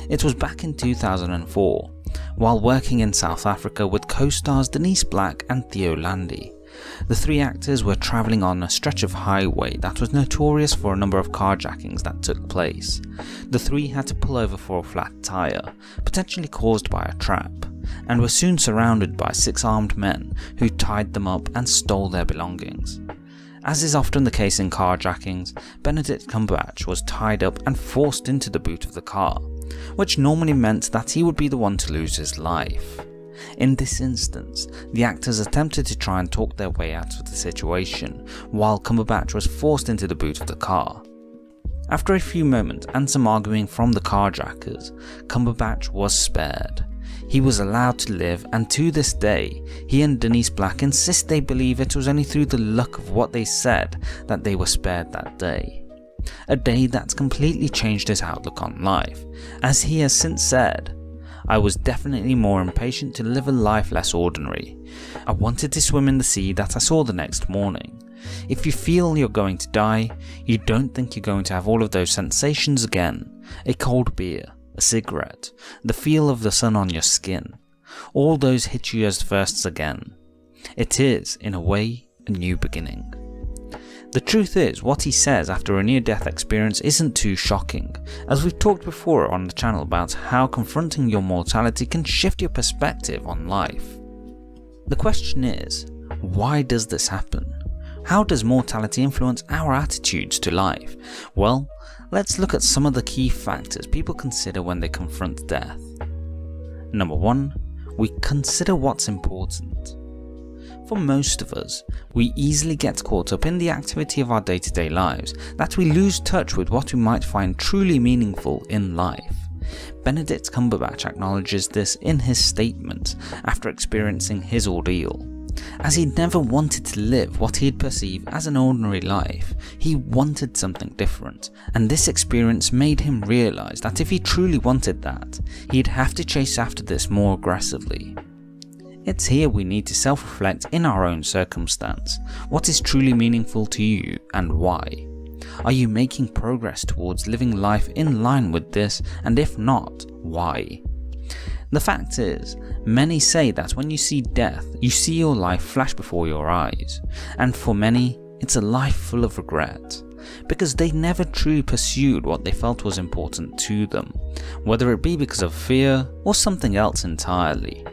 It was back in 2004, while working in South Africa with co-stars Denise Black and Theo Landy. The three actors were travelling on a stretch of highway that was notorious for a number of carjackings that took place. The three had to pull over for a flat tyre, potentially caused by a trap, and were soon surrounded by 6 armed men who tied them up and stole their belongings. As is often the case in carjackings, Benedict Cumberbatch was tied up and forced into the boot of the car, which normally meant that he would be the one to lose his life. In this instance, the actors attempted to try and talk their way out of the situation, while Cumberbatch was forced into the boot of the car. After a few moments and some arguing from the carjackers, Cumberbatch was spared. He was allowed to live, and to this day, he and Denise Black insist they believe it was only through the luck of what they said that they were spared that day. A day that's completely changed his outlook on life, as he has since said, "I was definitely more impatient to live a life less ordinary. I wanted to swim in the sea that I saw the next morning. If you feel you're going to die, you don't think you're going to have all of those sensations again. A cold beer, a cigarette, the feel of the sun on your skin. All those hit you as firsts again. It is, in a way, a new beginning." The truth is, what he says after a near-death experience isn't too shocking, as we've talked before on the channel about how confronting your mortality can shift your perspective on life. The question is, why does this happen? How does mortality influence our attitudes to life? Well, let's look at some of the key factors people consider when they confront death. Number 1, we consider what's important. For most of us, we easily get caught up in the activity of our day-to-day lives that we lose touch with what we might find truly meaningful in life. Benedict Cumberbatch acknowledges this in his statement after experiencing his ordeal. As he never wanted to live what he'd perceive as an ordinary life, he wanted something different, and this experience made him realise that if he truly wanted that, he'd have to chase after this more aggressively. It's here we need to self-reflect in our own circumstance. What is truly meaningful to you and why? Are you making progress towards living life in line with this, and if not, why? The fact is, many say that when you see death, you see your life flash before your eyes, and for many, it's a life full of regret, because they never truly pursued what they felt was important to them, whether it be because of fear or something else entirely.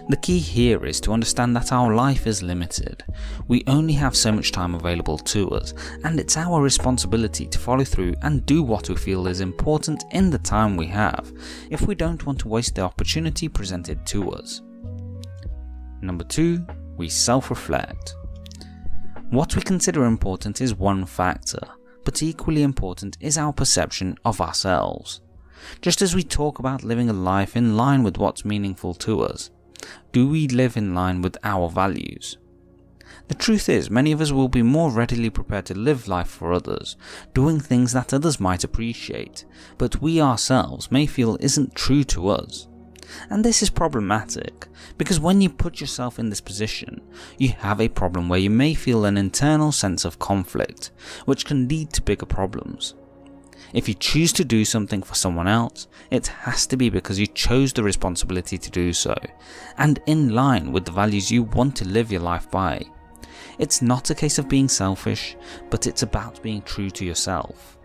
The key here is to understand that our life is limited. We only have so much time available to us, and it's our responsibility to follow through and do what we feel is important in the time we have, if we don't want to waste the opportunity presented to us. Number 2, we self-reflect. What we consider important is one factor, but equally important is our perception of ourselves. Just as we talk about living a life in line with what's meaningful to us, do we live in line with our values? The truth is, many of us will be more readily prepared to live life for others, doing things that others might appreciate, but we ourselves may feel isn't true to us. And this is problematic, because when you put yourself in this position, you have a problem where you may feel an internal sense of conflict, which can lead to bigger problems. If you choose to do something for someone else, it has to be because you chose the responsibility to do so, and in line with the values you want to live your life by. It's not a case of being selfish, but it's about being true to yourself.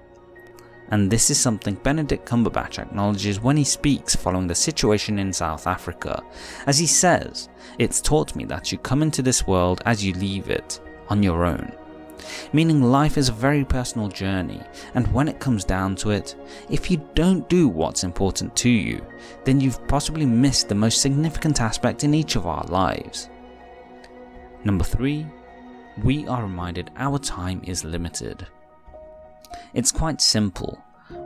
And this is something Benedict Cumberbatch acknowledges when he speaks following the situation in South Africa, as he says, "It's taught me that you come into this world as you leave it, on your own." Meaning life is a very personal journey, and when it comes down to it, if you don't do what's important to you, then you've possibly missed the most significant aspect in each of our lives. Number 3, we are reminded our time is limited. It's quite simple.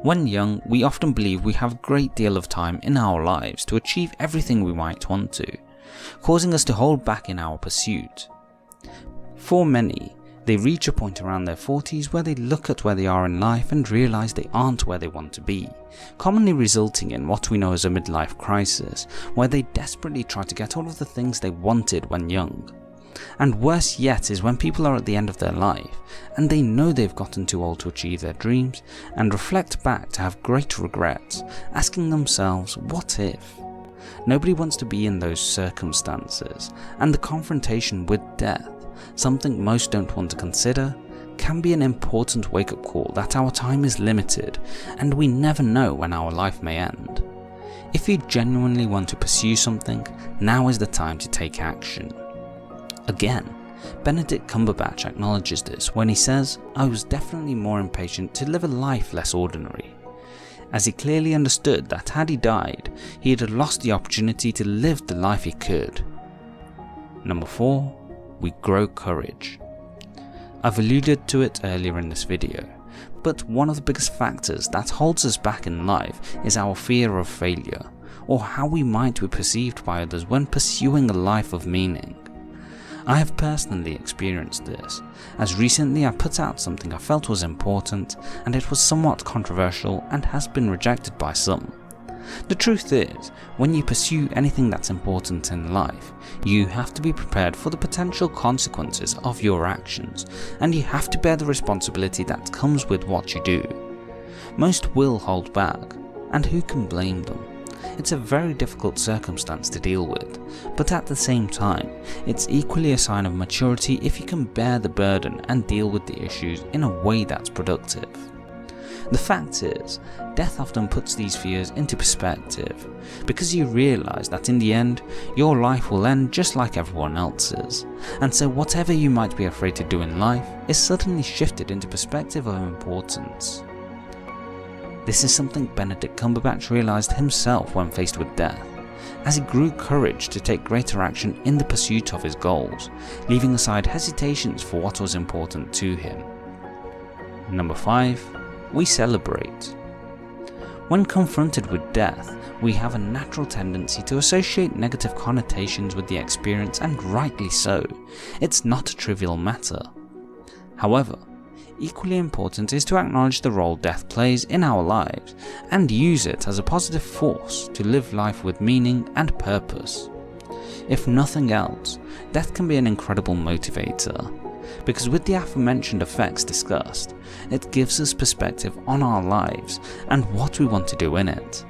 When young, we often believe we have a great deal of time in our lives to achieve everything we might want to, causing us to hold back in our pursuit. For many, they reach a point around their 40s where they look at where they are in life and realise they aren't where they want to be, commonly resulting in what we know as a midlife crisis, where they desperately try to get all of the things they wanted when young. And worse yet is when people are at the end of their life and they know they've gotten too old to achieve their dreams and reflect back to have great regrets, asking themselves, what if? Nobody wants to be in those circumstances, and the confrontation with death, something most don't want to consider, can be an important wake-up call that our time is limited and we never know when our life may end. If you genuinely want to pursue something, now is the time to take action. Again, Benedict Cumberbatch acknowledges this when he says, "I was definitely more impatient to live a life less ordinary," as he clearly understood that had he died, he had lost the opportunity to live the life he could. Number 4. We grow courage. I've alluded to it earlier in this video, but one of the biggest factors that holds us back in life is our fear of failure, or how we might be perceived by others when pursuing a life of meaning. I have personally experienced this, as recently I put out something I felt was important and it was somewhat controversial and has been rejected by some. The truth is, when you pursue anything that's important in life, you have to be prepared for the potential consequences of your actions, and you have to bear the responsibility that comes with what you do. Most will hold back, and who can blame them? It's a very difficult circumstance to deal with, but at the same time, it's equally a sign of maturity if you can bear the burden and deal with the issues in a way that's productive. The fact is, death often puts these fears into perspective, because you realise that in the end, your life will end just like everyone else's, and so whatever you might be afraid to do in life is suddenly shifted into perspective of importance. This is something Benedict Cumberbatch realised himself when faced with death, as he grew courage to take greater action in the pursuit of his goals, leaving aside hesitations for what was important to him. Number 5. We celebrate. When confronted with death, we have a natural tendency to associate negative connotations with the experience, and rightly so. It's not a trivial matter. However, equally important is to acknowledge the role death plays in our lives and use it as a positive force to live life with meaning and purpose. If nothing else, death can be an incredible motivator, because with the aforementioned effects discussed, it gives us perspective on our lives and what we want to do in it.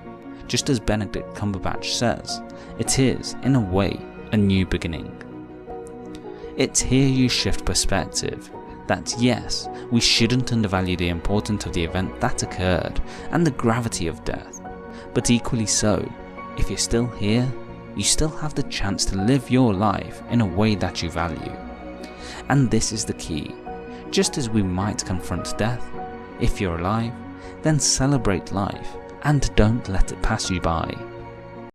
Just as Benedict Cumberbatch says, it is, in a way, a new beginning. It's here you shift perspective, that yes, we shouldn't undervalue the importance of the event that occurred and the gravity of death, but equally so, if you're still here, you still have the chance to live your life in a way that you value. And this is the key. Just as we might confront death, if you're alive, then celebrate life and don't let it pass you by.